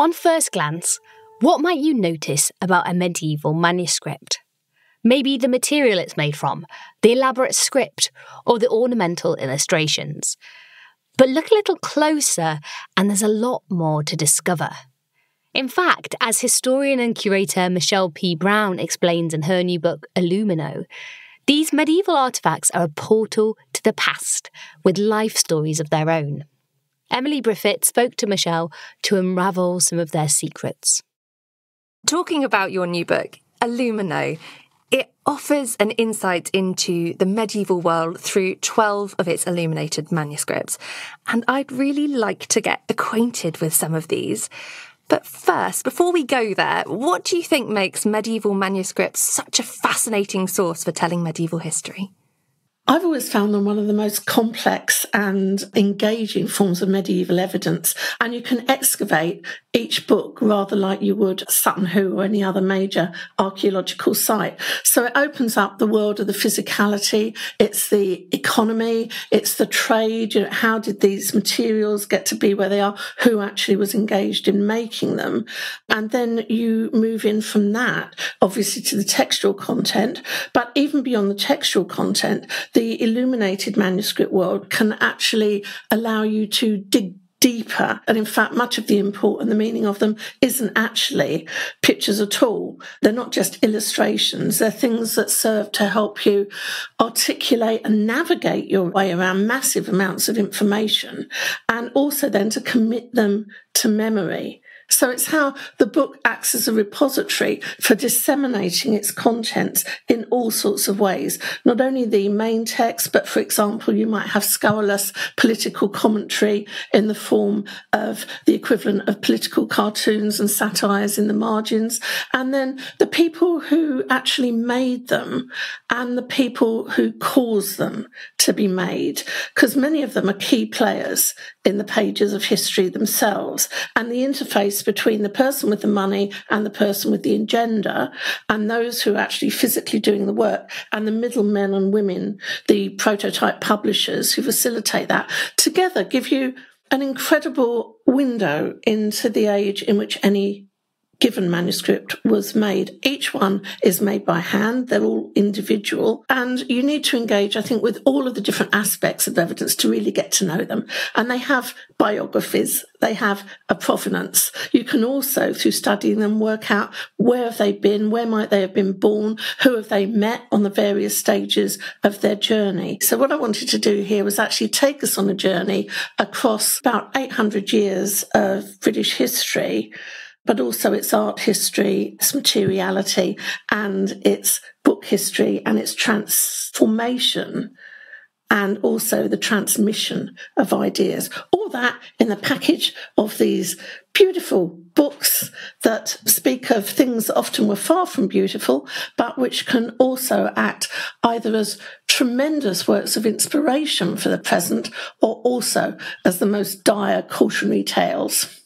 On first glance, what might you notice about a medieval manuscript? Maybe the material it's made from, the elaborate script, or the ornamental illustrations. But look a little closer, and there's a lot more to discover. In fact, as historian and curator Michelle P. Brown explains in her new book, Illumino, these medieval artefacts are a portal to the past with life stories of their own. Emily Briffett spoke to Michelle to unravel some of their secrets. Talking about your new book, Illumino, it offers an insight into the medieval world through 12 of its illuminated manuscripts. And I'd really like to get acquainted with some of these. But first, before we go there, what do you think makes medieval manuscripts such a fascinating source for telling medieval history? I've always found them one of the most complex and engaging forms of medieval evidence, and you can excavate each book rather like you would Sutton Hoo or any other major archaeological site. So it opens up the world of the physicality, it's the economy, it's the trade, how did these materials get to be where they are, who actually was engaged in making them. And then you move in from that, obviously, to the textual content, but even beyond the textual content, the illuminated manuscript world can actually allow you to dig deeper. And in fact, much of the import and the meaning of them isn't actually pictures at all. They're not just illustrations. They're things that serve to help you articulate and navigate your way around massive amounts of information, and also then to commit them to memory. So it's how the book acts as a repository for disseminating its contents in all sorts of ways. Not only the main text, but for example, you might have scurrilous political commentary in the form of the equivalent of political cartoons and satires in the margins. And then the people who actually made them and the people who caused them to be made, because many of them are key players in the pages of history themselves. And the interface between the person with the money and the person with the agenda, and those who are actually physically doing the work, and the middlemen and women, the prototype publishers who facilitate that, together give you an incredible window into the age in which any given manuscript was made. Each one is made by hand. They're all individual. And you need to engage, I think, with all of the different aspects of evidence to really get to know them. And they have biographies. They have a provenance. You can also, through studying them, work out where have they been, where might they have been born, who have they met on the various stages of their journey. So what I wanted to do here was actually take us on a journey across about 800 years of British history, but also its art history, its materiality, and its book history, and its transformation, and also the transmission of ideas. All that in the package of these beautiful books that speak of things that often were far from beautiful, but which can also act either as tremendous works of inspiration for the present, or also as the most dire cautionary tales.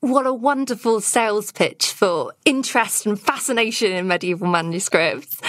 What a wonderful sales pitch for interest and fascination in medieval manuscripts.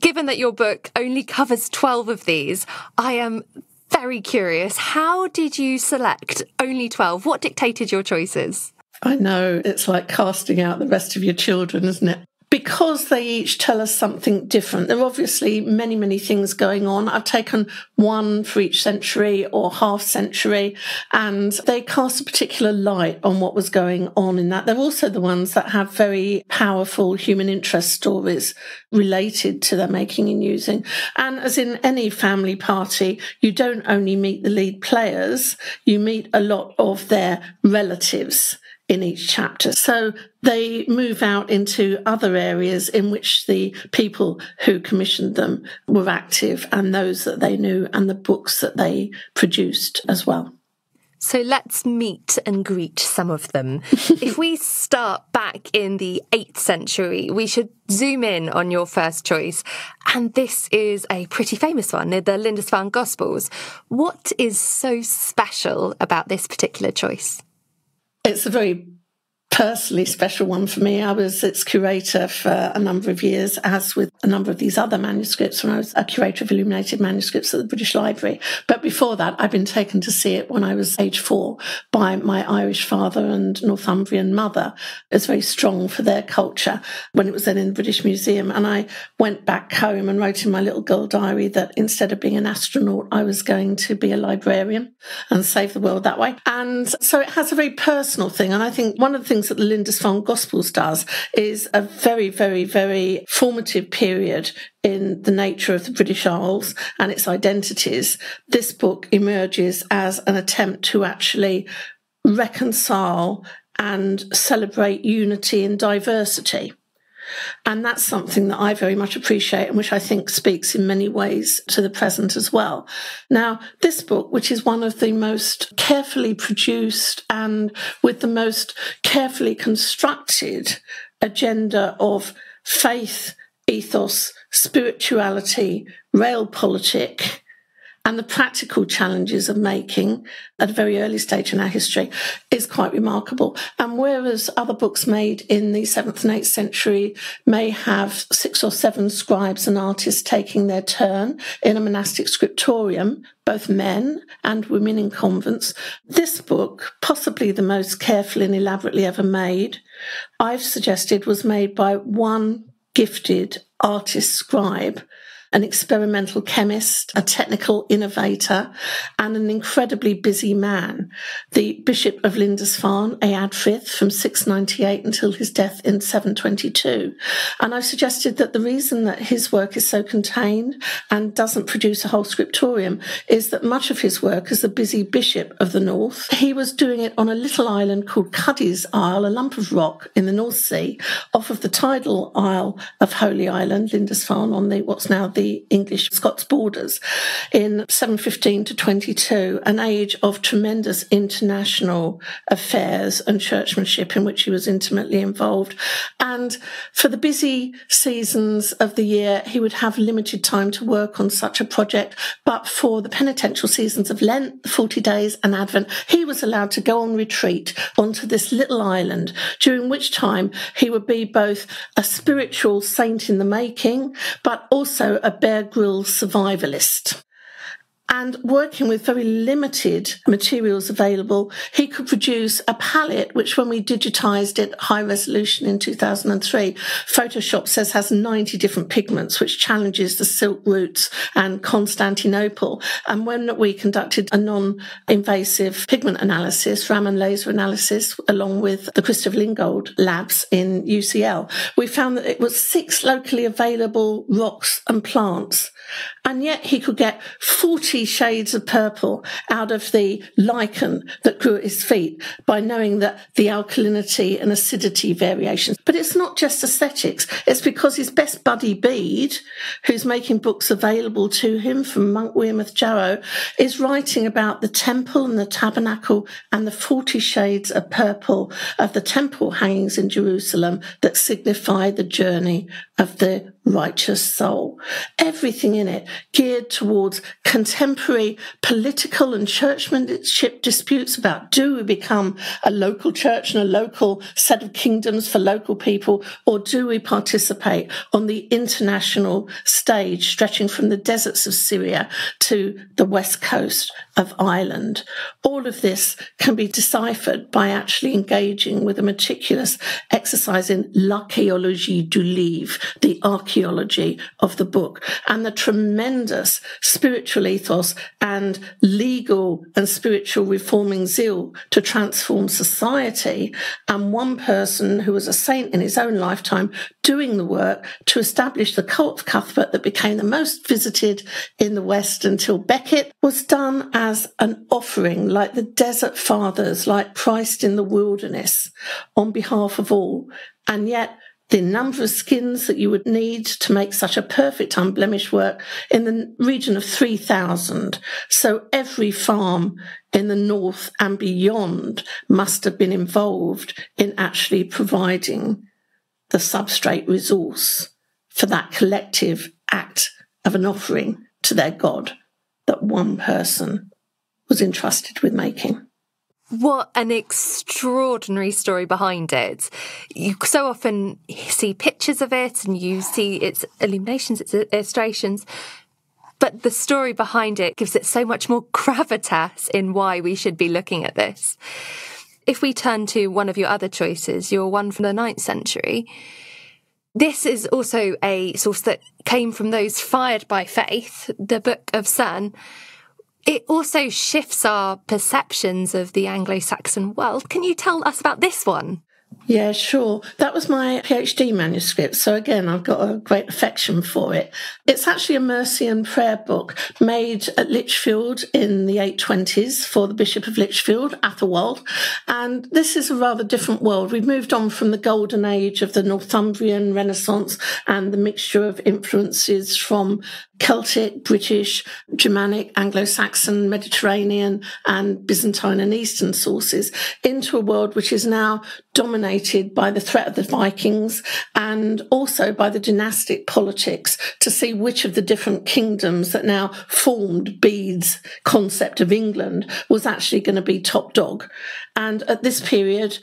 Given that your book only covers 12 of these, I am very curious. How did you select only 12? What dictated your choices? I know, it's like casting out the rest of your children, isn't it? Because they each tell us something different. There are obviously many, many things going on. I've taken one for each century or half century, and they cast a particular light on what was going on in that. They're also the ones that have very powerful human interest stories related to their making and using. And as in any family party, you don't only meet the lead players, you meet a lot of their relatives in each chapter. So they move out into other areas in which the people who commissioned them were active, and those that they knew, and the books that they produced as well. So let's meet and greet some of them. If we start back in the 8th century, we should zoom in on your first choice. And this is a pretty famous one, the Lindisfarne Gospels. What is so special about this particular choice? It's a very personally special one for me. I was its curator for a number of years, as with a number of these other manuscripts, when I was a curator of Illuminated Manuscripts at the British Library. But before that, I'd been taken to see it when I was age 4 by my Irish father and Northumbrian mother. It was very strong for their culture when it was then in the British Museum. And I went back home and wrote in my little girl diary that instead of being an astronaut, I was going to be a librarian and save the world that way. And so it has a very personal thing. And I think one of the things that the Lindisfarne Gospels does is a very, very, very formative period in the nature of the British Isles and its identities. This book emerges as an attempt to actually reconcile and celebrate unity and diversity. And that's something that I very much appreciate and which I think speaks in many ways to the present as well. Now, this book, which is one of the most carefully produced and with the most carefully constructed agenda of faith, ethos, spirituality, realpolitik, and the practical challenges of making at a very early stage in our history is quite remarkable. And whereas other books made in the 7th and 8th century may have 6 or 7 scribes and artists taking their turn in a monastic scriptorium, both men and women in convents, this book, possibly the most carefully and elaborately ever made, I've suggested was made by one gifted artist scribe, an experimental chemist, a technical innovator, and an incredibly busy man, the Bishop of Lindisfarne, Eadfrith, from 698 until his death in 722. And I've suggested that the reason that his work is so contained and doesn't produce a whole scriptorium is that much of his work as the busy bishop of the north, he was doing it on a little island called Cuddy's Isle, a lump of rock in the North Sea, off of the tidal isle of Holy Island, Lindisfarne, on what's now the English-Scots borders, in 715 to 22, an age of tremendous international affairs and churchmanship in which he was intimately involved. And for the busy seasons of the year, he would have limited time to work on such a project. But for the penitential seasons of Lent, the 40 days and Advent, he was allowed to go on retreat onto this little island, during which time he would be both a spiritual saint in the making, but also a Bear Grylls survivalist. And working with very limited materials available, he could produce a palette, which when we digitised it high resolution in 2003, Photoshop says has 90 different pigments, which challenges the silk roots and Constantinople. And when we conducted a non-invasive pigment analysis, Raman laser analysis, along with the Christopher Lingold labs in UCL, we found that it was 6 locally available rocks and plants. And yet he could get 40 shades of purple out of the lichen that grew at his feet by knowing that the alkalinity and acidity variations. But it's not just aesthetics. It's because his best buddy Bede, who's making books available to him from Monk Wearmouth Jarrow, is writing about the temple and the tabernacle and the 40 shades of purple of the temple hangings in Jerusalem that signify the journey of the righteous soul. Everything in it geared towards contemporary political and churchmanship disputes about, do we become a local church and a local set of kingdoms for local people, or do we participate on the international stage stretching from the deserts of Syria to the west coast of Ireland? All of this can be deciphered by actually engaging with a meticulous exercise in l'archéologie du livre, the archaeology of the book, and the tremendous spiritual ethos and legal and spiritual reforming zeal to transform society, and one person who was a saint in his own lifetime doing the work to establish the cult of Cuthbert that became the most visited in the West until Becket, was done as an offering, like the Desert Fathers, like Christ in the wilderness, on behalf of all. And yet the number of skins that you would need to make such a perfect unblemished work in the region of 3,000. So every farm in the north and beyond must have been involved in actually providing the substrate resource for that collective act of an offering to their God that one person was entrusted with making. What an extraordinary story behind it. You so often see pictures of it and you see its illuminations, its illustrations, but the story behind it gives it so much more gravitas in why we should be looking at this. If we turn to one of your other choices, your one from the 9th century, this is also a source that came from those fired by faith, the Book of Cerne. It also shifts our perceptions of the Anglo-Saxon world. Can you tell us about this one? Yeah, sure. That was my PhD manuscript. So again, I've got a great affection for it. It's actually a Mercian prayer book made at Lichfield in the 820s for the Bishop of Lichfield, Athelwold. And this is a rather different world. We've moved on from the golden age of the Northumbrian Renaissance and the mixture of influences from Celtic, British, Germanic, Anglo-Saxon, Mediterranean and Byzantine and Eastern sources into a world which is now dominated by the threat of the Vikings and also by the dynastic politics to see which of the different kingdoms that now formed Bede's concept of England was actually going to be top dog. And at this period,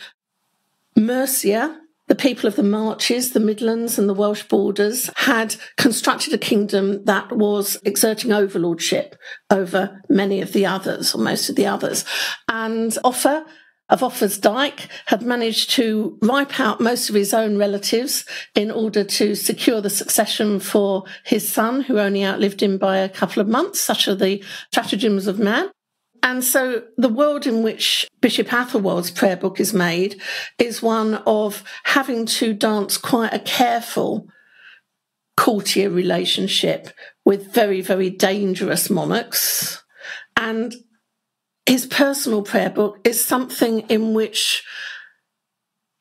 Mercia, the people of the Marches, the Midlands and the Welsh borders had constructed a kingdom that was exerting overlordship over many of the others, or most of the others. And Offa of Offa's Dyke had managed to wipe out most of his own relatives in order to secure the succession for his son, who only outlived him by a couple of months. Such are the stratagems of man. And so the world in which Bishop Athelwold's prayer book is made is one of having to dance quite a careful courtier relationship with very, very dangerous monarchs. And his personal prayer book is something in which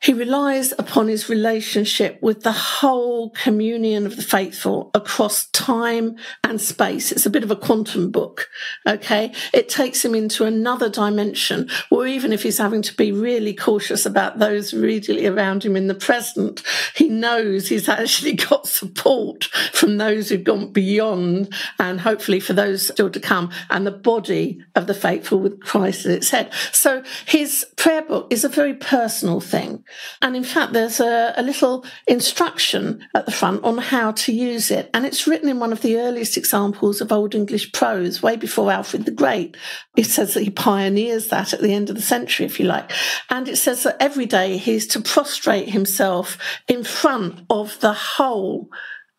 he relies upon his relationship with the whole communion of the faithful across time and space. It's a bit of a quantum book, okay? It takes him into another dimension where even if he's having to be really cautious about those really around him in the present, he knows he's actually got support from those who've gone beyond and hopefully for those still to come, and the body of the faithful with Christ at its head. So his prayer book is a very personal thing. And in fact, there's a little instruction at the front on how to use it. And it's written in one of the earliest examples of Old English prose, way before Alfred the Great. It says that he pioneers that at the end of the century, if you like. And it says that every day he's to prostrate himself in front of the whole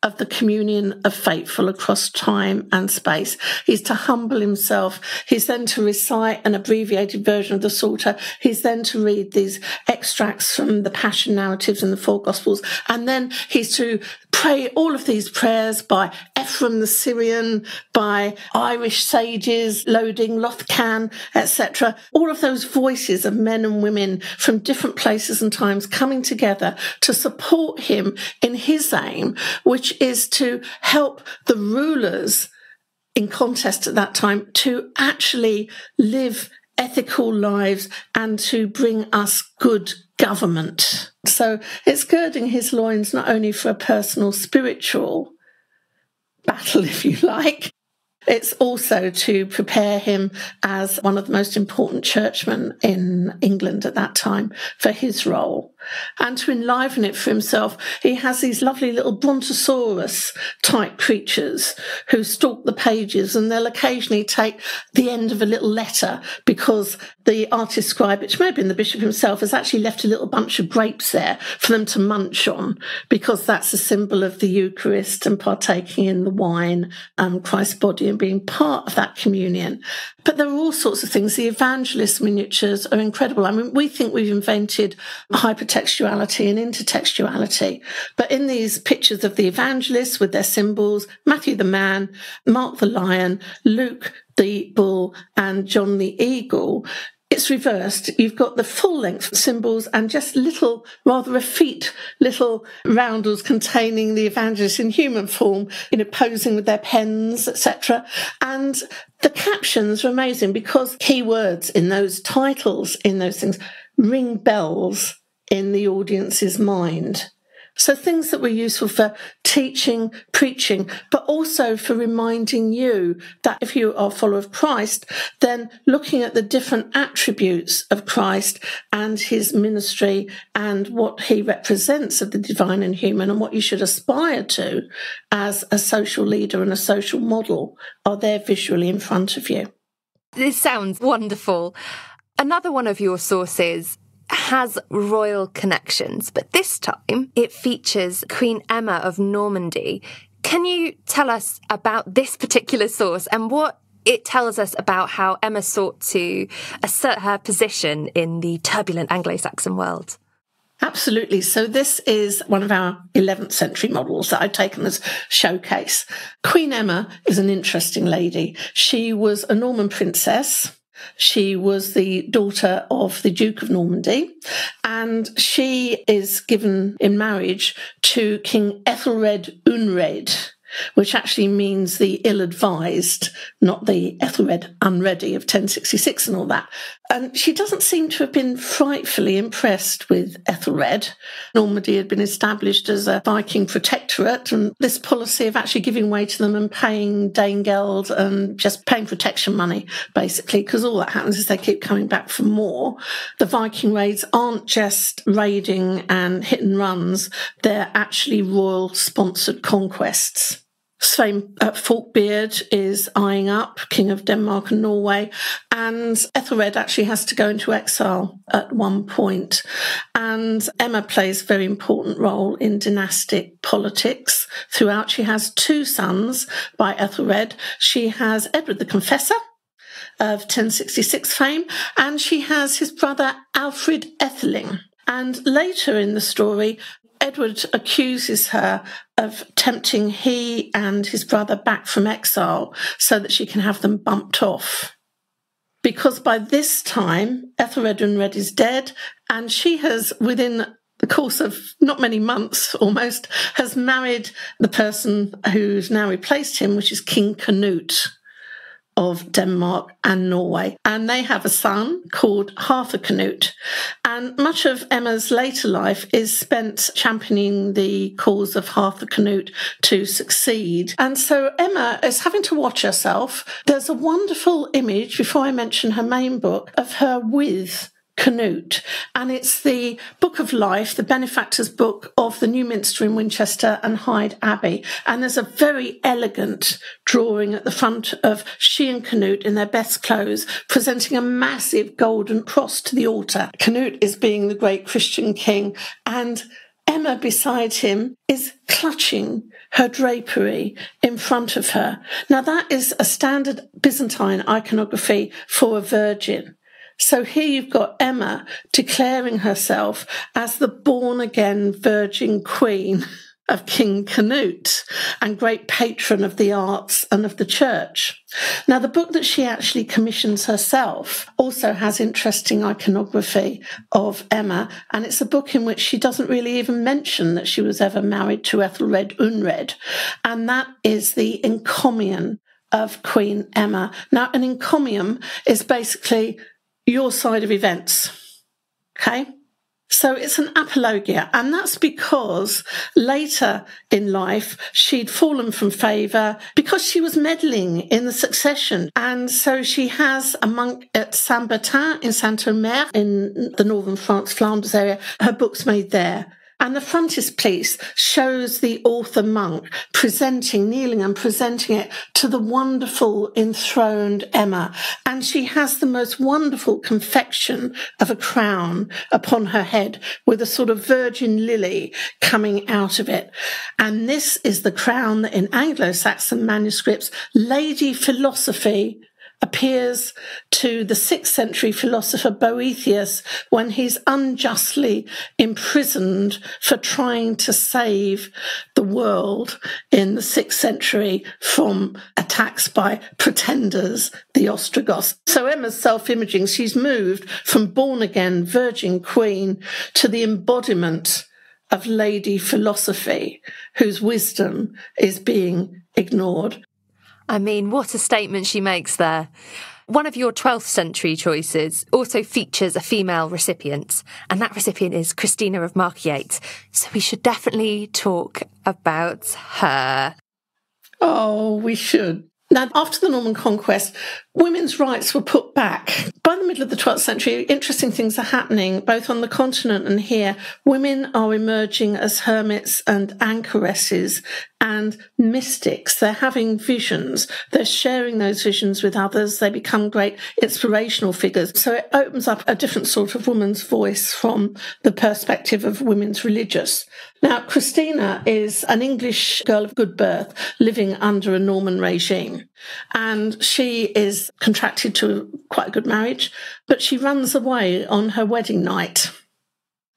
of the communion of faithful across time and space. He's to humble himself. He's then to recite an abbreviated version of the Psalter. He's then to read these extracts from the Passion narratives in the four Gospels. And then he's to pray all of these prayers by Ephraim the Syrian, by Irish sages, Loding, Lothcan, etc. All of those voices of men and women from different places and times coming together to support him in his aim, which is to help the rulers in contest at that time to actually live ethical lives and to bring us good government. So it's girding his loins not only for a personal spiritual battle, if you like, it's also to prepare him as one of the most important churchmen in England at that time for his role. And to enliven it for himself, he has these lovely little brontosaurus-type creatures who stalk the pages, and they'll occasionally take the end of a little letter because the artist scribe, which may have been the bishop himself, has actually left a little bunch of grapes there for them to munch on, because that's a symbol of the Eucharist and partaking in the wine, Christ's body, and being part of that communion. But there are all sorts of things. The evangelist miniatures are incredible. I mean, we think we've invented hypertextuality and intertextuality, but in these pictures of the evangelists with their symbols, Matthew the man, Mark the lion, Luke the bull, and John the eagle, it's reversed. You've got the full-length symbols and just little, rather effete little roundels containing the evangelists in human form, posing with their pens, etc. And the captions are amazing because keywords in those titles, in those things, ring bells in the audience's mind. So things that were useful for teaching, preaching, but also for reminding you that if you are a follower of Christ, then looking at the different attributes of Christ and his ministry and what he represents of the divine and human and what you should aspire to as a social leader and a social model are there visually in front of you. This sounds wonderful. Another one of your sources has royal connections, but this time it features Queen Emma of Normandy. Can you tell us about this particular source and what it tells us about how Emma sought to assert her position in the turbulent Anglo-Saxon world? Absolutely. So this is one of our 11th century models that I've taken as showcase. Queen Emma is an interesting lady. She was a Norman princess. She was the daughter of the Duke of Normandy, and she is given in marriage to King Ethelred Unred, which actually means the ill-advised, not the Ethelred Unready of 1066 and all that. And she doesn't seem to have been frightfully impressed with Ethelred. Normandy had been established as a Viking protectorate, and this policy of actually giving way to them and paying Danegeld and just paying protection money, basically, because all that happens is they keep coming back for more. The Viking raids aren't just raiding and hit and runs, they're actually royal-sponsored conquests. Svein Forkbeard is eyeing up, King of Denmark and Norway, and Ethelred actually has to go into exile at one point. And Emma plays a very important role in dynastic politics throughout. She has two sons by Ethelred. She has Edward the Confessor of 1066 fame, and she has his brother Alfred Etheling. And later in the story, Edward accuses her of tempting he and his brother back from exile so that she can have them bumped off. Because by this time, Ethelred Unred is dead, and she has, within the course of not many months almost, has married the person who's now replaced him, which is King Canute of Denmark and Norway. And they have a son called Harthacnut. And much of Emma's later life is spent championing the cause of Harthacnut to succeed. And so Emma is having to watch herself. There's a wonderful image, before I mention her main book, of her with Canute, and it's the Book of Life, the benefactor's book of the New Minster in Winchester and Hyde Abbey. And there's a very elegant drawing at the front of she and Canute in their best clothes, presenting a massive golden cross to the altar. Canute is being the great Christian king, and Emma beside him is clutching her drapery in front of her. Now that is a standard Byzantine iconography for a virgin. So here you've got Emma declaring herself as the born-again virgin queen of King Canute and great patron of the arts and of the church. Now, the book that she actually commissions herself also has interesting iconography of Emma, and it's a book in which she doesn't really even mention that she was ever married to Ethelred Unred, and that is the encomium of Queen Emma. Now, an encomium is basically your side of events, okay? So it's an apologia, and that's because later in life she'd fallen from favour because she was meddling in the succession. And so she has a monk at Saint-Bertin in Saint-Omer in the northern France, Flanders area, her books made there. And the frontispiece shows the author monk kneeling and presenting it to the wonderful enthroned Emma. And she has the most wonderful confection of a crown upon her head with a sort of virgin lily coming out of it. And this is the crown that in Anglo-Saxon manuscripts, Lady Philosophy appears to the 6th century philosopher Boethius when he's unjustly imprisoned for trying to save the world in the 6th century from attacks by pretenders, the Ostrogoths. So Emma's self-imaging, she's moved from born-again virgin queen to the embodiment of Lady Philosophy, whose wisdom is being ignored. I mean, what a statement she makes there. One of your 12th century choices also features a female recipient, and that recipient is Christina of Markyate. So we should definitely talk about her. Oh, we should. Now, after the Norman conquest, women's rights were put back. By the middle of the 12th century, interesting things are happening, both on the continent and here. Women are emerging as hermits and anchoresses and mystics. They're having visions. They're sharing those visions with others. They become great inspirational figures. So it opens up a different sort of woman's voice from the perspective of women's religious. Now, Christina is an English girl of good birth living under a Norman regime. And she is contracted to quite a good marriage, but she runs away on her wedding night.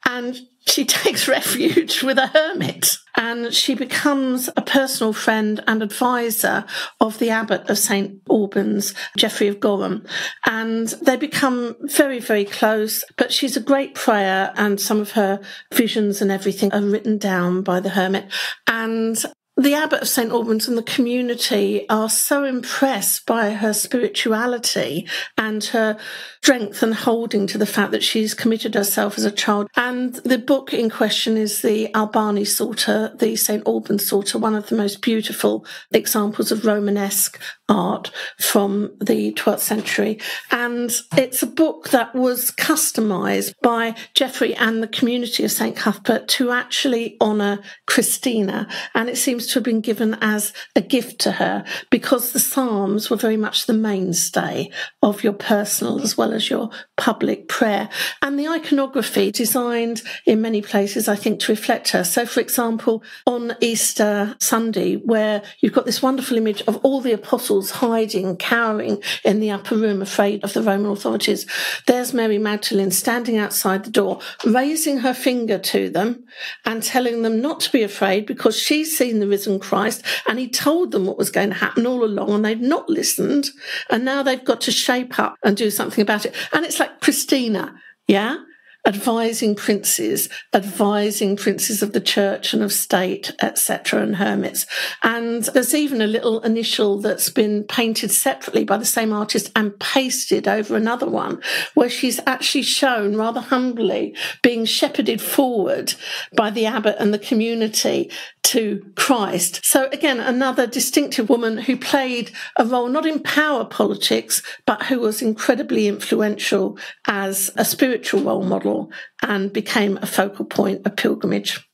And she takes refuge with a hermit, and she becomes a personal friend and advisor of the abbot of St. Albans, Geoffrey of Gorham. And they become very, very close, but she's a great prayer, and some of her visions and everything are written down by the hermit. And the abbot of St. Albans and the community are so impressed by her spirituality and her strength and holding to the fact that she's committed herself as a child. And the book in question is the Albani Psalter, the St. Albans Psalter, one of the most beautiful examples of Romanesque art from the 12th century. And it's a book that was customised by Geoffrey and the community of St. Cuthbert to actually honour Christina. And it seems to have been given as a gift to her because the Psalms were very much the mainstay of your personal as well as your public prayer. And the iconography designed in many places, I think, to reflect her. So, for example, on Easter Sunday, where you've got this wonderful image of all the apostles hiding, cowering in the upper room, afraid of the Roman authorities, there's Mary Magdalene standing outside the door, raising her finger to them and telling them not to be afraid because she's seen the risen Christ and he told them what was going to happen all along, and they've not listened, and now they've got to shape up and do something about it. And it's like Christina, yeah? Advising princes of the church and of state, etc., and hermits. And there's even a little initial that's been painted separately by the same artist and pasted over another one, where she's actually shown rather humbly being shepherded forward by the abbot and the community to Christ. So again, another distinctive woman who played a role not in power politics, but who was incredibly influential as a spiritual role model and became a focal point of pilgrimage.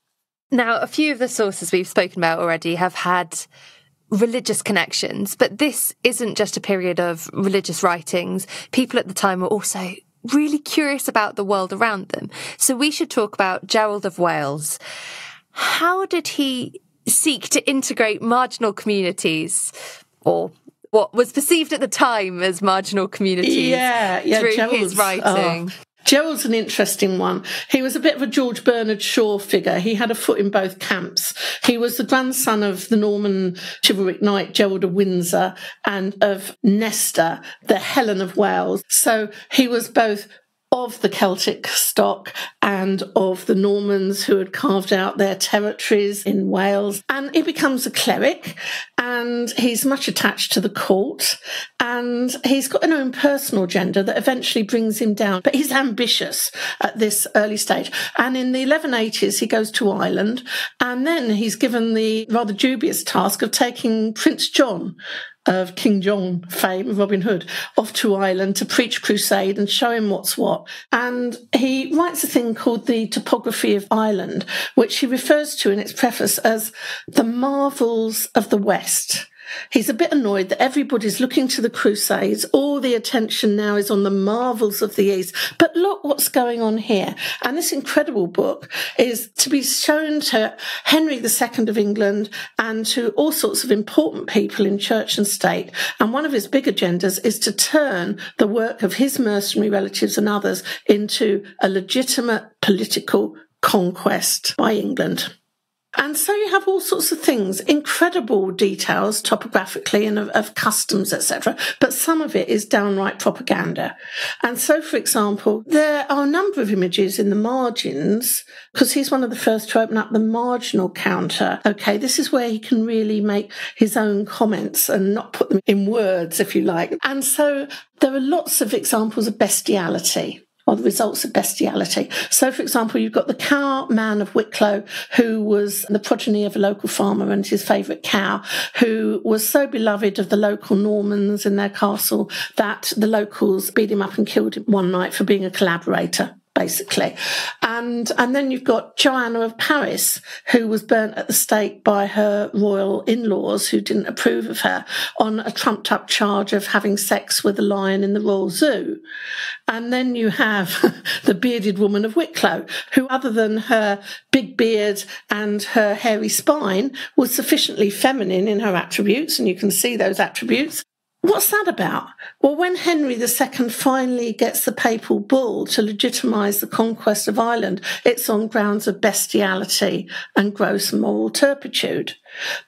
Now, a few of the sources we've spoken about already have had religious connections, but this isn't just a period of religious writings. People at the time were also really curious about the world around them. So we should talk about Gerald of Wales. How did he seek to integrate marginal communities, or what was perceived at the time as marginal communities, through his writing? Gerald's an interesting one. He was a bit of a George Bernard Shaw figure. He had a foot in both camps. He was the grandson of the Norman chivalric knight Gerald of Windsor and of Nestor, the Helen of Wales. So he was both of the Celtic stock and of the Normans who had carved out their territories in Wales. And he becomes a cleric, and he's much attached to the court, and he's got an own personal agenda that eventually brings him down. But he's ambitious at this early stage. And in the 1180s, he goes to Ireland, and then he's given the rather dubious task of taking Prince John of King John fame, Robin Hood, off to Ireland to preach crusade and show him what's what. And he writes a thing called the Topography of Ireland, which he refers to in its preface as the marvels of the West. He's a bit annoyed that everybody's looking to the Crusades. All the attention now is on the marvels of the East. But look what's going on here. And this incredible book is to be shown to Henry II of England and to all sorts of important people in church and state. And one of his big agendas is to turn the work of his mercenary relatives and others into a legitimate political conquest by England. And so you have all sorts of things, incredible details topographically and of customs, etc. But some of it is downright propaganda. And so, for example, there are a number of images in the margins, because he's one of the first to open up the marginal counter. Okay, this is where he can really make his own comments and not put them in words, if you like. And so there are lots of examples of bestiality, or the results of bestiality. So, for example, you've got the cow man of Wicklow, who was the progeny of a local farmer and his favourite cow, who was so beloved of the local Normans in their castle that the locals beat him up and killed him one night for being a collaborator, basically. And then you've got Joanna of Paris, who was burnt at the stake by her royal in-laws who didn't approve of her on a trumped-up charge of having sex with a lion in the royal zoo. And then you have the bearded woman of Wicklow, who, other than her big beard and her hairy spine, was sufficiently feminine in her attributes, and you can see those attributes. What's that about? Well, when Henry II finally gets the papal bull to legitimise the conquest of Ireland, it's on grounds of bestiality and gross moral turpitude.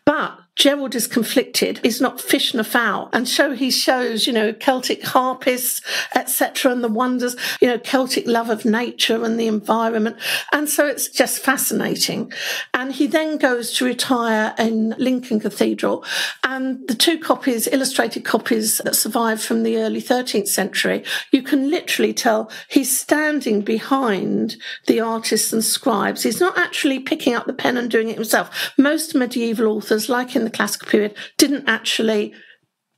But Gerald is conflicted. He's not fish nor fowl. And so he shows, Celtic harpists, etc., and the wonders, Celtic love of nature and the environment. And so it's just fascinating. And he then goes to retire in Lincoln Cathedral. And the two copies, illustrated copies that survive from the early 13th century, you can literally tell he's standing behind the artists and scribes. He's not actually picking up the pen and doing it himself. Most medieval authors, like in the classical period, didn't actually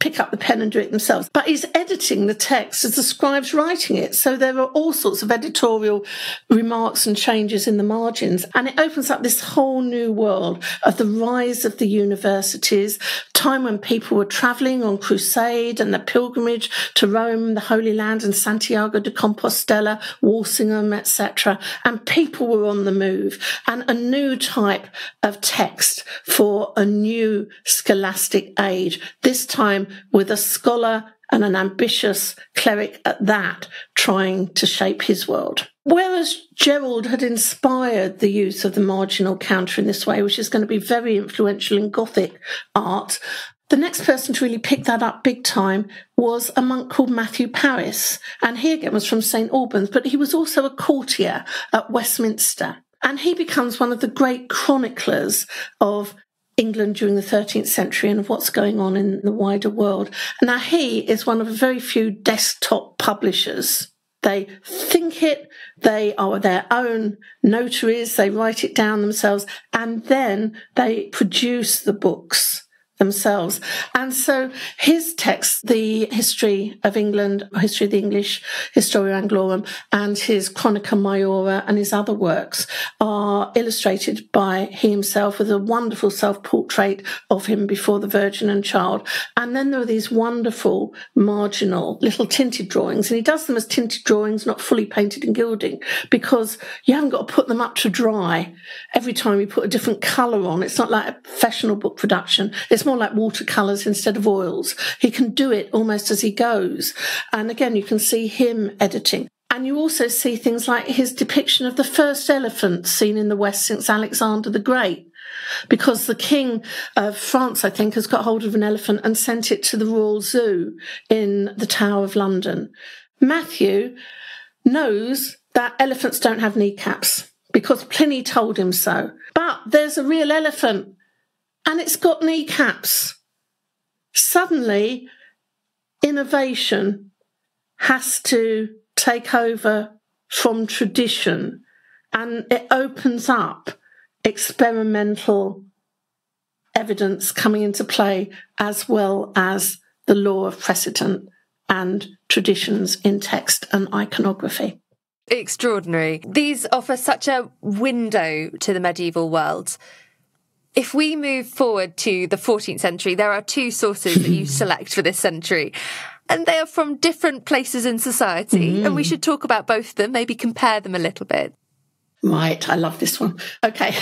pick up the pen and do it themselves. But he's editing the text as the scribe's writing it. So there are all sorts of editorial remarks and changes in the margins. And it opens up this whole new world of the rise of the universities, time when people were travelling on crusade and the pilgrimage to Rome, the Holy Land, and Santiago de Compostela, Walsingham, etc. And people were on the move. And a new type of text for a new scholastic age, this time with a scholar and an ambitious cleric at that, trying to shape his world. Whereas Gerald had inspired the use of the marginal counter in this way, which is going to be very influential in Gothic art, the next person to really pick that up big time was a monk called Matthew Paris. And he again was from St. Albans, but he was also a courtier at Westminster. And he becomes one of the great chroniclers of England during the 13th century and of what's going on in the wider world. Now, he is one of a very few desktop publishers. They think it, they are their own notaries, they write it down themselves, and then they produce the books themselves. And so his text, the History of England, History of the English, Historia Anglorum, and his Chronica Majora and his other works are illustrated by he himself with a wonderful self-portrait of him before the Virgin and Child. And then there are these wonderful marginal little tinted drawings, and he does them as tinted drawings, not fully painted in gilding, because you haven't got to put them up to dry every time you put a different colour on. It's not like a professional book production. It's more like watercolours instead of oils. He can do it almost as he goes. And again, you can see him editing. And you also see things like his depiction of the first elephant seen in the West since Alexander the Great, because the King of France, I think, has got hold of an elephant and sent it to the Royal Zoo in the Tower of London. Matthew knows that elephants don't have kneecaps because Pliny told him so. But there's a real elephant and it's got kneecaps. Suddenly, innovation has to take over from tradition, and it opens up experimental evidence coming into play, as well as the law of precedent and traditions in text and iconography. Extraordinary. These offer such a window to the medieval world. If we move forward to the 14th century, there are two sources that you select for this century, and they are from different places in society, and we should talk about both of them, maybe compare them a little bit. Right, I love this one. Okay,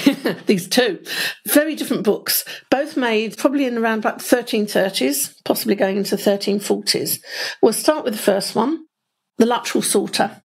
these two. Very different books, both made probably in around about 1330s, possibly going into 1340s. We'll start with the first one, the Luttrell Psalter.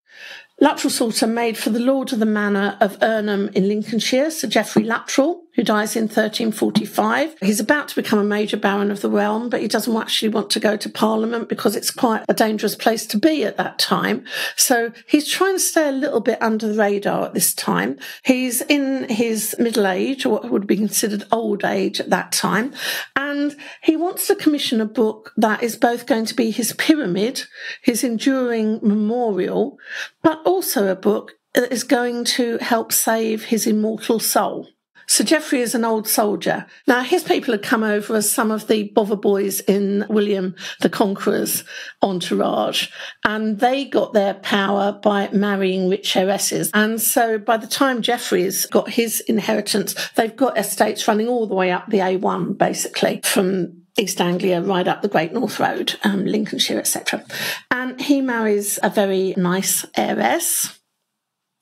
Luttrell Psalter made for the Lord of the Manor of Irnham in Lincolnshire, Sir Geoffrey Luttrell. who dies in 1345. He's about to become a major baron of the realm, but he doesn't actually want to go to Parliament because it's quite a dangerous place to be at that time. So he's trying to stay a little bit under the radar at this time. He's in his middle age, or what would be considered old age at that time, and he wants to commission a book that is both going to be his pyramid, his enduring memorial, but also a book that is going to help save his immortal soul. Sir Geoffrey is an old soldier. Now, his people had come over as some of the bother boys in William the Conqueror's entourage, and they got their power by marrying rich heiresses. And so by the time Geoffrey's got his inheritance, they've got estates running all the way up the A1, basically, from East Anglia right up the Great North Road, Lincolnshire, etc. And he marries a very nice heiress.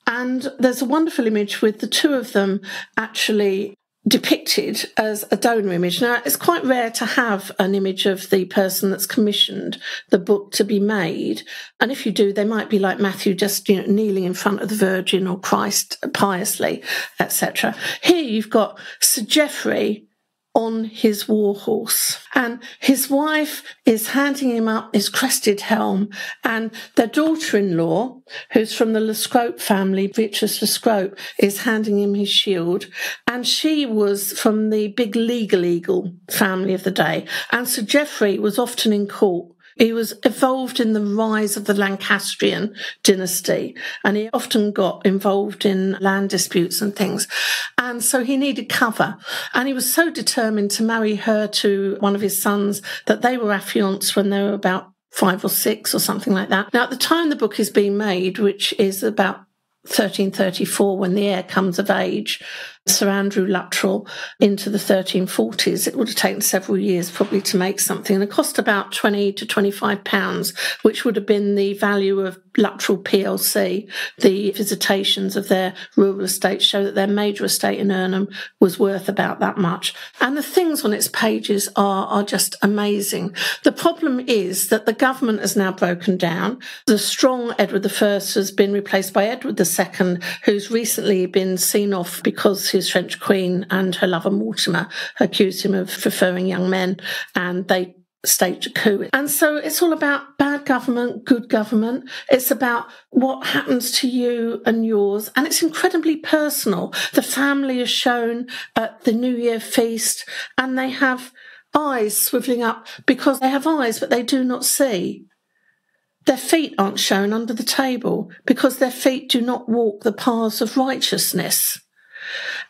And there's a wonderful image with the two of them actually depicted as a donor image. Now, it's quite rare to have an image of the person that's commissioned the book to be made. And if you do, they might be like Matthew, just kneeling in front of the Virgin or Christ piously, etc. Here you've got Sir Geoffrey on his war horse, and his wife is handing him up his crested helm, and their daughter-in-law, who's from the Lescope family, Beatrice Lescope, is handing him his shield, and she was from the big legal eagle family of the day, and Sir Geoffrey was often in court. He was involved in the rise of the Lancastrian dynasty, and he often got involved in land disputes and things. And so he needed cover. And he was so determined to marry her to one of his sons that they were affianced when they were about 5 or 6 or something like that. Now, at the time the book is being made, which is about 1334, when the heir comes of age, Sir Andrew Luttrell, into the 1340s. It would have taken several years probably to make something, and it cost about £20 to £25, which would have been the value of Luttrell PLC. The visitations of their rural estates show that their major estate in Irnham was worth about that much. And the things on its pages are just amazing. The problem is that the government has now broken down. The strong Edward I has been replaced by Edward II, who's recently been seen off because his French queen and her lover Mortimer accused him of preferring young men, and they staged a coup. And so it's all about bad government, good government. It's about what happens to you and yours, and it's incredibly personal. The family is shown at the New Year feast, and they have eyes swivelling up because they have eyes but they do not see. Their feet aren't shown under the table because their feet do not walk the paths of righteousness.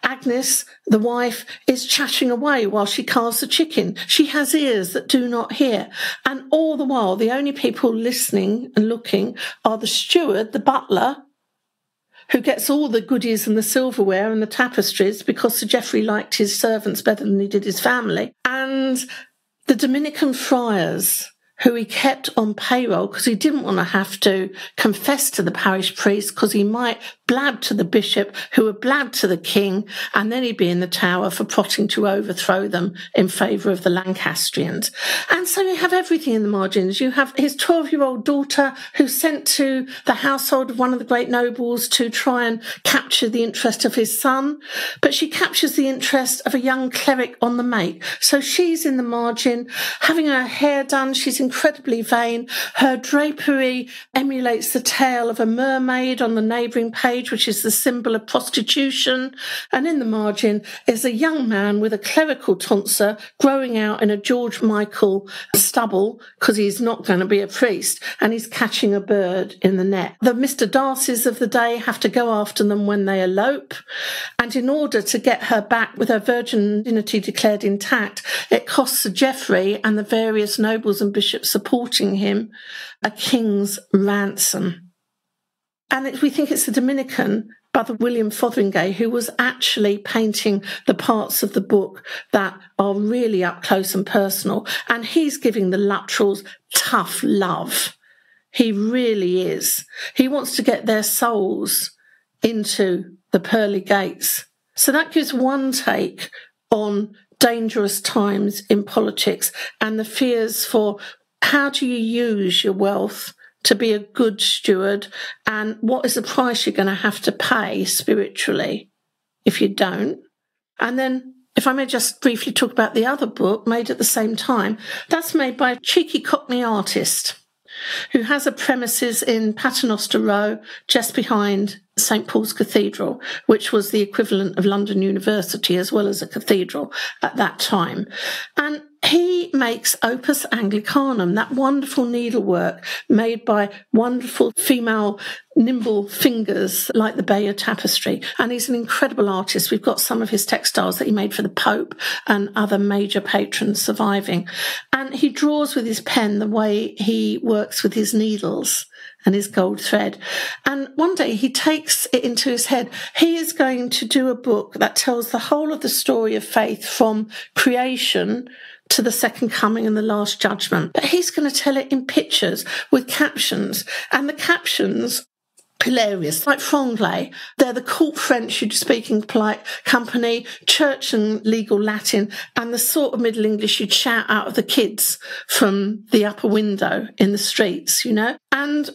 Agnes, the wife, is chattering away while she carves the chicken. She has ears that do not hear. And all the while, the only people listening and looking are the steward, the butler, who gets all the goodies and the silverware and the tapestries because Sir Geoffrey liked his servants better than he did his family, and the Dominican friars, who he kept on payroll because he didn't want to have to confess to the parish priest because he might blab to the bishop who would blab to the king, and then he'd be in the Tower for plotting to overthrow them in favour of the Lancastrians. And so you have everything in the margins. You have his 12-year-old daughter who's sent to the household of one of the great nobles to try and capture the interest of his son, but she captures the interest of a young cleric on the make. So she's in the margin, having her hair done. She's incredibly vain. Her drapery emulates the tail of a mermaid on the neighbouring page, which is the symbol of prostitution. And in the margin is a young man with a clerical tonsure growing out in a George Michael stubble because he's not going to be a priest, and he's catching a bird in the net. The Mr. Darcys of the day have to go after them when they elope, and in order to get her back with her virginity declared intact, it costs Sir Geoffrey and the various nobles and bishops supporting him a king's ransom. And we think it's the Dominican, Brother William Fotheringay, who was actually painting the parts of the book that are really up close and personal. And he's giving the Luttrells tough love. He really is. He wants to get their souls into the pearly gates. So that gives one take on dangerous times in politics and the fears for how do you use your wealth to be a good steward, and what is the price you're going to have to pay spiritually if you don't. And then, if I may just briefly talk about the other book made at the same time, that's made by a cheeky Cockney artist who has a premises in Paternoster Row, just behind St Paul's Cathedral, which was the equivalent of London University as well as a cathedral at that time. And he makes Opus Anglicanum, that wonderful needlework made by wonderful female nimble fingers like the Bayeux tapestry. And he's an incredible artist. We've got some of his textiles that he made for the Pope and other major patrons surviving. And he draws with his pen the way he works with his needles and his gold thread. And one day he takes it into his head. He is going to do a book that tells the whole of the story of faith from creation to the second coming and the last judgment. But he's going to tell it in pictures with captions. And the captions, hilarious, like franglais. They're the court French you'd speak in polite company, church and legal Latin, and the sort of Middle English you'd shout out of the kids from the upper window in the streets, And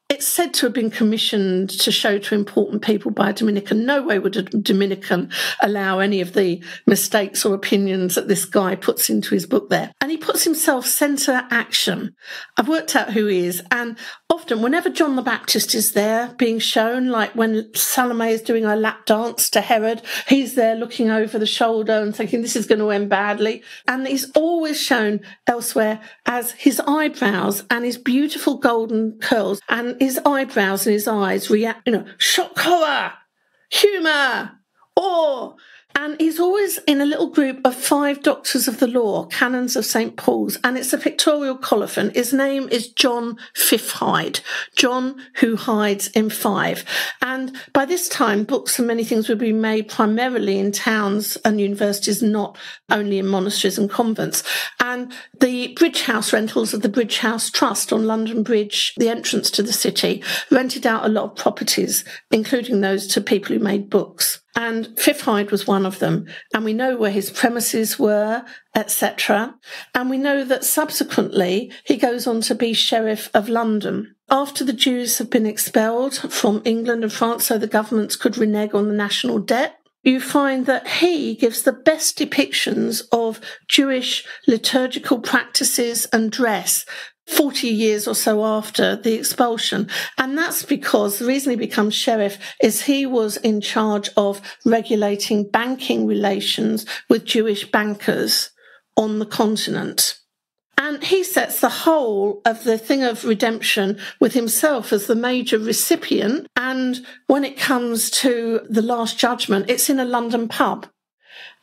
it's said to have been commissioned to show to important people by a Dominican. No way would a Dominican allow any of the mistakes or opinions that this guy puts into his book there. And he puts himself centre action. I've worked out who he is. And often, whenever John the Baptist is there being shown, like when Salome is doing her lap dance to Herod, he's there looking over the shoulder and thinking this is going to end badly. And he's always shown elsewhere as his eyebrows and his beautiful golden curls and his eyebrows and his eyes react, shock, horror, humour, awe. And he's always in a little group of 5 doctors of the law, canons of St Paul's, and it's a pictorial colophon. His name is John Fifthide, John who hides in 5. And by this time, books and many things were being made primarily in towns and universities, not only in monasteries and convents. And the Bridge House rentals of the Bridge House Trust on London Bridge, the entrance to the city, rented out a lot of properties, including those to people who made books. And Fifthide was one of them. And we know where his premises were, etc. And we know that subsequently he goes on to be Sheriff of London. After the Jews have been expelled from England and France so the governments could renege on the national debt, you find that he gives the best depictions of Jewish liturgical practices and dress 40 years or so after the expulsion. And that's because the reason he becomes sheriff is he was in charge of regulating banking relations with Jewish bankers on the continent. And he sets the whole of the thing of redemption with himself as the major recipient. And when it comes to the Last Judgment, it's in a London pub.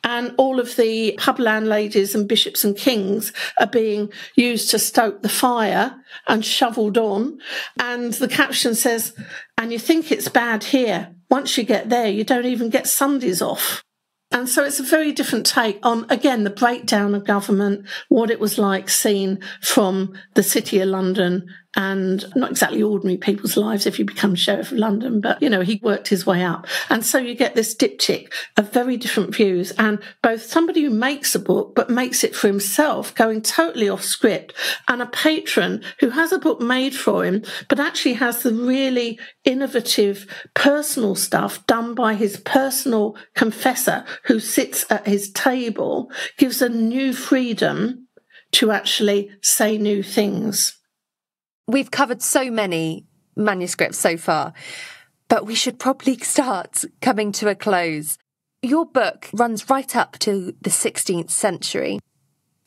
And all of the pub landladies and bishops and kings are being used to stoke the fire and shovelled on. And the caption says, and you think it's bad here. Once you get there, you don't even get Sundays off. And so it's a very different take on, again, the breakdown of government, what it was like seen from the City of London, and not exactly ordinary people's lives if you become Sheriff of London, but, he worked his way up. And so you get this diptych of very different views, and both somebody who makes a book but makes it for himself, going totally off script, and a patron who has a book made for him but actually has the really innovative personal stuff done by his personal confessor who sits at his table, gives a new freedom to actually say new things. We've covered so many manuscripts so far, but we should probably start coming to a close. Your book runs right up to the 16th century.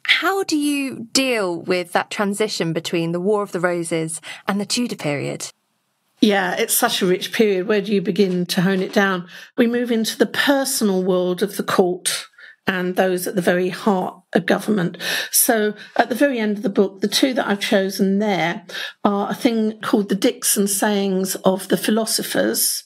How do you deal with that transition between the War of the Roses and the Tudor period? Yeah, it's such a rich period. Where do you begin to hone it down? We move into the personal world of the court and those at the very heart of government. So at the very end of the book, the 2 that I've chosen there are a thing called the Dicks and Sayings of the Philosophers,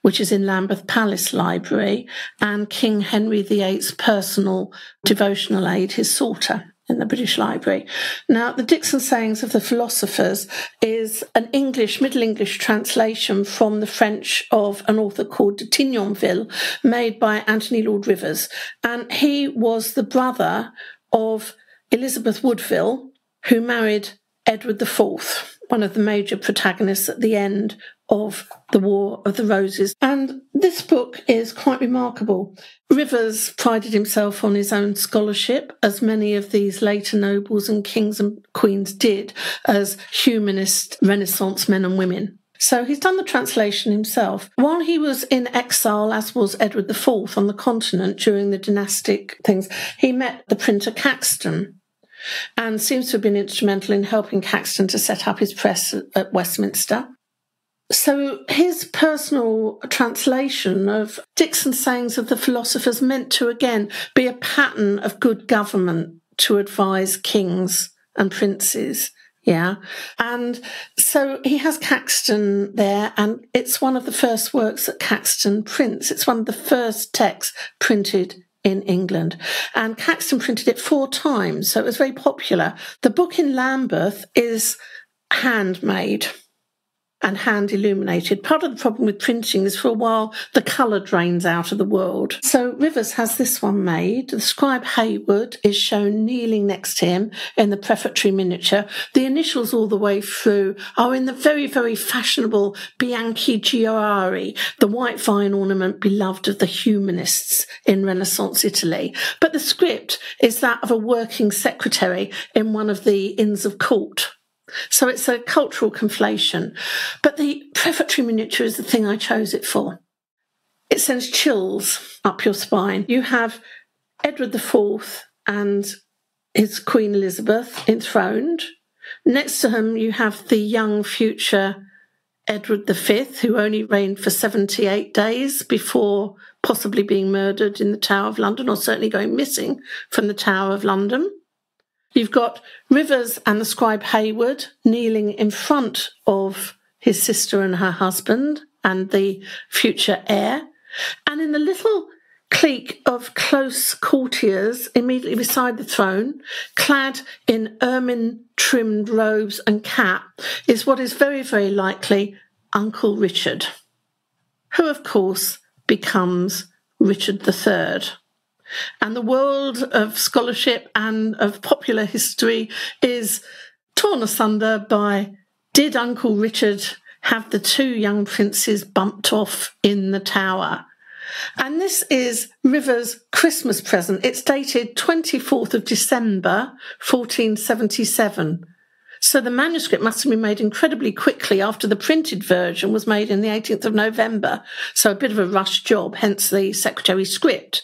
which is in Lambeth Palace Library, and King Henry VIII's personal devotional aid, his Psalter, in the British Library. Now, the Dicks and Sayings of the Philosophers is an Middle English translation from the French of an author called de Tignonville, made by Anthony Lord Rivers. And he was the brother of Elizabeth Woodville, who married Edward IV, one of the major protagonists at the end of the War of the Roses. And this book is quite remarkable. Rivers prided himself on his own scholarship, as many of these later nobles and kings and queens did, as humanist Renaissance men and women. So he's done the translation himself. While he was in exile, as was Edward IV on the continent during the dynastic things, he met the printer Caxton and seems to have been instrumental in helping Caxton to set up his press at Westminster. So his personal translation of Dixon's sayings of the philosophers meant to, again, be a pattern of good government to advise kings and princes. Yeah. And so he has Caxton there, and it's one of the first works that Caxton prints. It's one of the first texts printed in England. And Caxton printed it 4 times, so it was very popular. The book in Lambeth is handmade and hand illuminated. Part of the problem with printing is for a while the colour drains out of the world. So Rivers has this one made. The scribe Hayward is shown kneeling next to him in the prefatory miniature. The initials all the way through are in the very, very fashionable Bianchi Giari, the white vine ornament beloved of the humanists in Renaissance Italy. But the script is that of a working secretary in one of the Inns of Court. So it's a cultural conflation. But the prefatory miniature is the thing I chose it for. It sends chills up your spine. You have Edward IV and his Queen Elizabeth enthroned. Next to him, you have the young future Edward V, who only reigned for 78 days before possibly being murdered in the Tower of London, or certainly going missing from the Tower of London. You've got Rivers and the scribe Hayward kneeling in front of his sister and her husband and the future heir. And in the little clique of close courtiers immediately beside the throne, clad in ermine-trimmed robes and cap, is what is very, very likely Uncle Richard, who, of course, becomes Richard III. And the world of scholarship and of popular history is torn asunder by, did Uncle Richard have the 2 young princes bumped off in the tower? And this is Rivers' Christmas present. It's dated 24th of December, 1477. So the manuscript must have been made incredibly quickly after the printed version was made in the 18th of November. So a bit of a rush job, hence the secretary's script,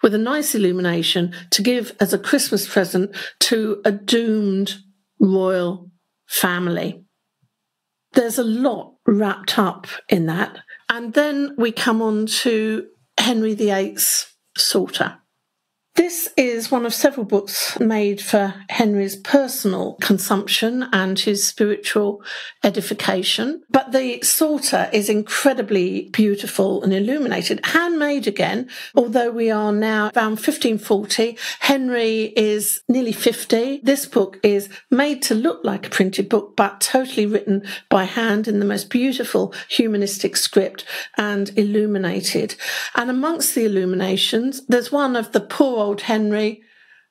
with a nice illumination to give as a Christmas present to a doomed royal family. There's a lot wrapped up in that. And then we come on to Henry VIII's Psalter. This is one of several books made for Henry's personal consumption and his spiritual edification. But the Psalter is incredibly beautiful and illuminated, handmade again, although we are now around 1540. Henry is nearly 50. This book is made to look like a printed book, but totally written by hand in the most beautiful humanistic script and illuminated. And amongst the illuminations, there's one of the poor old Henry,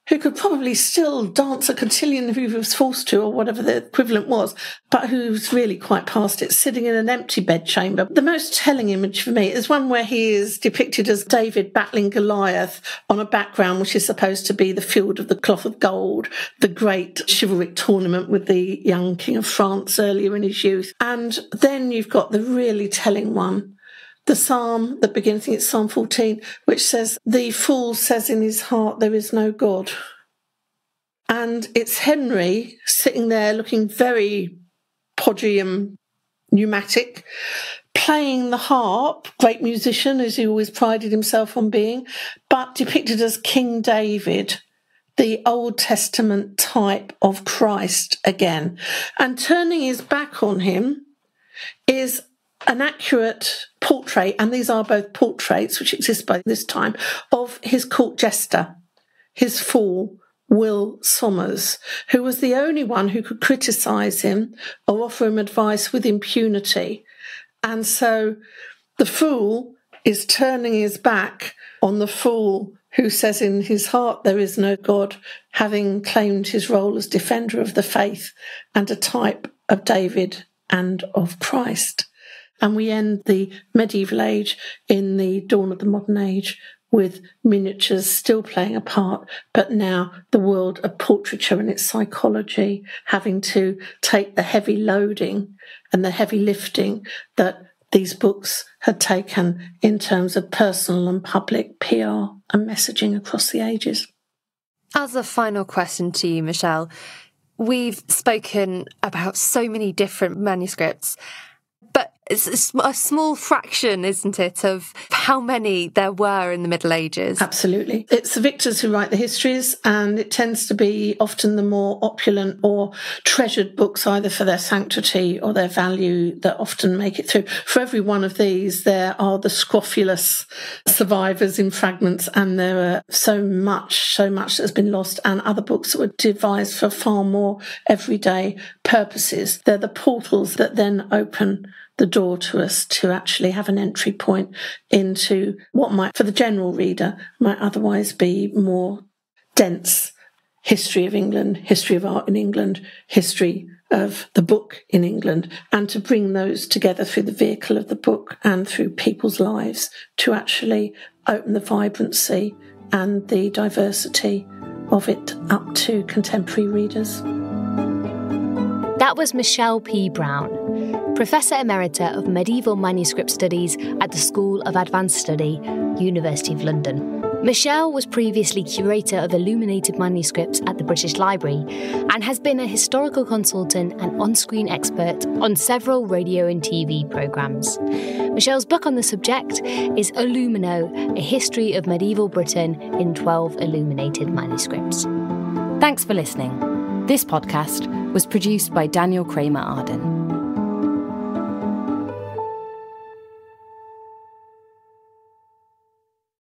who could probably still dance a cotillion if he was forced to, or whatever the equivalent was, but who's really quite past it, sitting in an empty bedchamber. The most telling image for me is one where he is depicted as David battling Goliath on a background which is supposed to be the Field of the Cloth of Gold, the great chivalric tournament with the young King of France earlier in his youth. And then you've got the really telling one, the psalm that begins, I think it's Psalm 14, which says, "The fool says in his heart, there is no God." And it's Henry sitting there looking very podgy and pneumatic, playing the harp, great musician, as he always prided himself on being, but depicted as King David, the Old Testament type of Christ again. And turning his back on him is an accurate portrait, and these are both portraits which exist by this time, of his court jester, his fool, Will Somers, who was the only one who could criticise him or offer him advice with impunity. And so the fool is turning his back on the fool who says in his heart there is no God, having claimed his role as defender of the faith and a type of David and of Christ. And we end the medieval age in the dawn of the modern age with miniatures still playing a part, but now the world of portraiture and its psychology having to take the heavy loading and the heavy lifting that these books had taken in terms of personal and public PR and messaging across the ages. As a final question to you, Michelle, we've spoken about so many different manuscripts, but it's a small fraction, isn't it, of how many there were in the Middle Ages? Absolutely. It's the victors who write the histories, and it tends to be often the more opulent or treasured books, either for their sanctity or their value, that often make it through. For every one of these, there are the scrofulous survivors in fragments, and there are so much that has been lost, and other books that were devised for far more everyday purposes. They're the portals that then open the door to us to actually have an entry point into what might, for the general reader, might otherwise be more dense history of England, history of art in England, history of the book in England, and to bring those together through the vehicle of the book and through people's lives to actually open the vibrancy and the diversity of it up to contemporary readers. That was Michelle P. Brown, Professor Emerita of Medieval Manuscript Studies at the School of Advanced Study, University of London. Michelle was previously curator of Illuminated Manuscripts at the British Library and has been a historical consultant and on-screen expert on several radio and TV programmes. Michelle's book on the subject is Illumino, A History of Medieval Britain in 12 Illuminated Manuscripts. Thanks for listening. This podcast was produced by Daniel Kramer Arden.